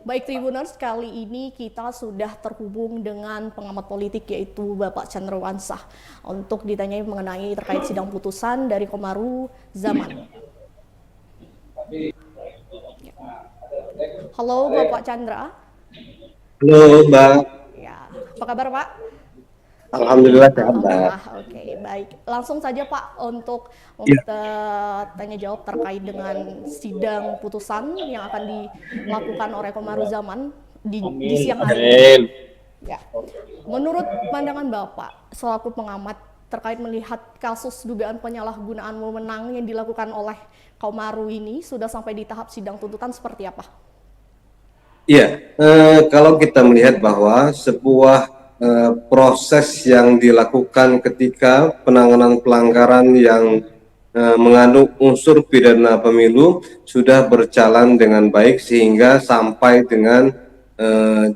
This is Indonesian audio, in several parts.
Baik Tribuners, kali ini kita sudah terhubung dengan pengamat politik yaitu Bapak Chandrawasah untuk ditanyai mengenai terkait sidang putusan dari Komaru Zaman. Halo Bapak Chandra. Halo Mbak, Ya, apa kabar Pak? Alhamdulillah sehat Mbak. Alhamdulillah, oke, baik. Langsung saja Pak untuk Ya, tanya jawab terkait dengan sidang putusan yang akan dilakukan oleh Komaru Zaman di siang hari ini. amin. Ya, menurut pandangan Bapak selaku pengamat terkait melihat kasus dugaan penyalahgunaan wewenang yang dilakukan oleh Komaru ini sudah sampai di tahap sidang tuntutan seperti apa? Iya, kalau kita melihat bahwa sebuah proses yang dilakukan ketika penanganan pelanggaran yang mengandung unsur pidana pemilu sudah berjalan dengan baik sehingga sampai dengan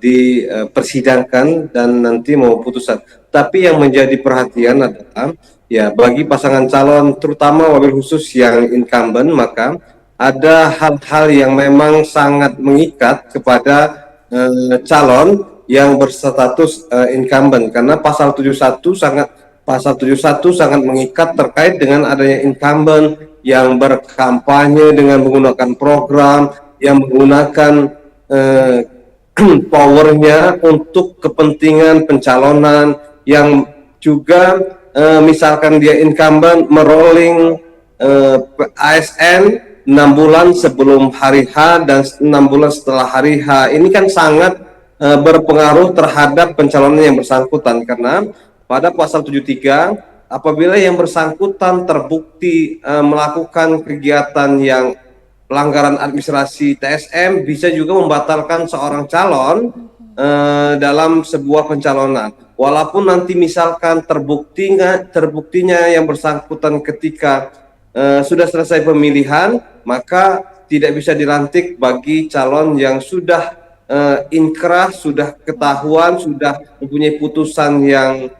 dipersidangkan dan nanti mau putusan. Tapi yang menjadi perhatian adalah ya bagi pasangan calon terutama wabil khusus yang incumbent maka ada hal-hal yang memang sangat mengikat kepada calon yang berstatus incumbent karena pasal 71 sangat mengikat terkait dengan adanya incumbent yang berkampanye dengan menggunakan program yang menggunakan powernya untuk kepentingan pencalonan yang juga misalkan dia incumbent merolling ASN 6 bulan sebelum hari H dan 6 bulan setelah hari H ini kan sangat berpengaruh terhadap pencalonan yang bersangkutan karena pada pasal 73 apabila yang bersangkutan terbukti melakukan kegiatan yang pelanggaran administrasi TSM bisa juga membatalkan seorang calon dalam sebuah pencalonan. Walaupun nanti misalkan terbuktinya yang bersangkutan ketika sudah selesai pemilihan, maka tidak bisa dilantik bagi calon yang sudah inkrah, sudah ketahuan, sudah mempunyai putusan yang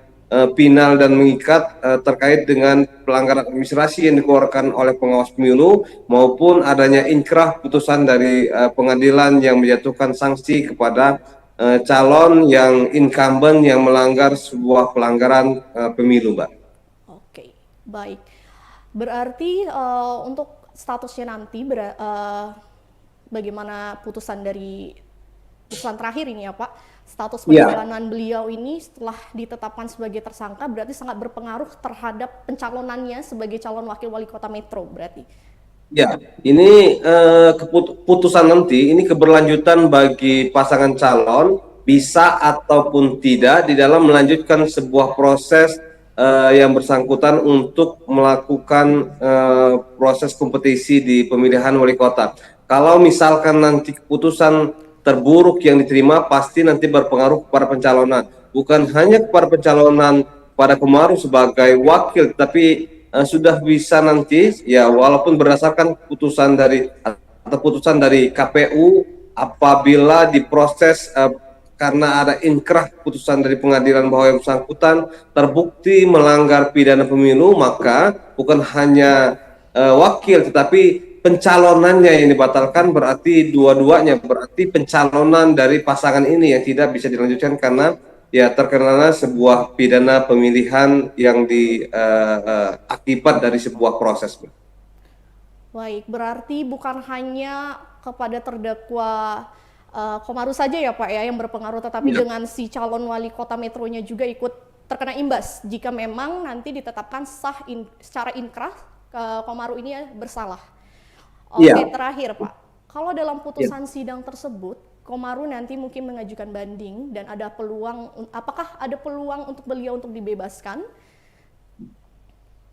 final dan mengikat terkait dengan pelanggaran administrasi yang dikeluarkan oleh pengawas pemilu maupun adanya inkrah putusan dari pengadilan yang menjatuhkan sanksi kepada calon yang incumbent yang melanggar sebuah pelanggaran pemilu, Mbak. Oke, baik. Berarti untuk statusnya nanti bagaimana putusan terakhir ini ya Pak, status Ya, perjalanan beliau ini setelah ditetapkan sebagai tersangka berarti sangat berpengaruh terhadap pencalonannya sebagai calon wakil wali kota Metro berarti. ya, ini keputusan nanti ini keberlanjutan bagi pasangan calon bisa ataupun tidak di dalam melanjutkan sebuah proses yang bersangkutan untuk melakukan proses kompetisi di pemilihan wali kota. Kalau misalkan nanti keputusan terburuk yang diterima pasti nanti berpengaruh kepada pencalonan, bukan hanya kepada pencalonan pada Komaru sebagai wakil, tapi sudah bisa nanti ya walaupun berdasarkan putusan dari KPU apabila diproses karena ada inkrah putusan dari pengadilan bahwa yang bersangkutan terbukti melanggar pidana pemilu maka bukan hanya wakil tetapi pencalonannya yang dibatalkan berarti dua-duanya berarti pencalonan dari pasangan ini yang tidak bisa dilanjutkan karena ya terkena sebuah pidana pemilihan yang akibat dari sebuah proses. Baik, berarti bukan hanya kepada terdakwa Komaru saja ya Pak ya yang berpengaruh, tetapi Ya. dengan si calon wali kota metronya juga ikut terkena imbas jika memang nanti ditetapkan secara inkrah Komaru ini bersalah. Oke, Iya. terakhir Pak, kalau dalam Ya. putusan sidang tersebut Komaru nanti mungkin mengajukan banding dan apakah ada peluang untuk beliau untuk dibebaskan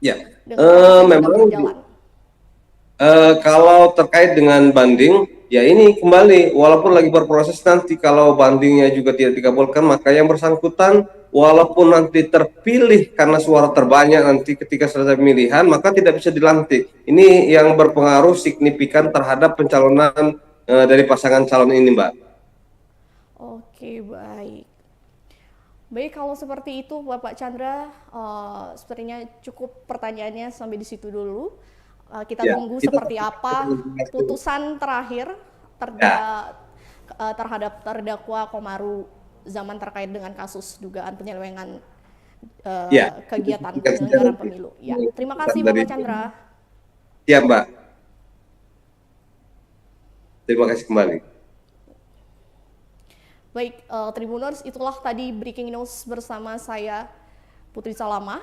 Ya. dengan proses yang sedang Memang berjalan? Kalau terkait dengan banding, ya ini kembali, walaupun lagi berproses nanti kalau bandingnya juga tidak dikabulkan, maka yang bersangkutan walaupun nanti terpilih karena suara terbanyak nanti ketika selesai pemilihan, maka tidak bisa dilantik. Ini yang berpengaruh signifikan terhadap pencalonan dari pasangan calon ini, Mbak. Oke, baik. Baik, kalau seperti itu Bapak Chandra, sepertinya cukup pertanyaannya sampai di situ dulu. Kita Ya, tunggu kita seperti apa putusan terakhir ya, terhadap terdakwa Komaru Zaman terkait dengan kasus dugaan penyelewengan ya. Kita kegiatan saksikan saja penyelenggaraan nanti pemilu. Ya, terima putusan kasih dari Bapak Chandra. ya, Mbak. Terima kasih kembali. Baik, Tribuners, itulah tadi breaking news bersama saya Putri Salama.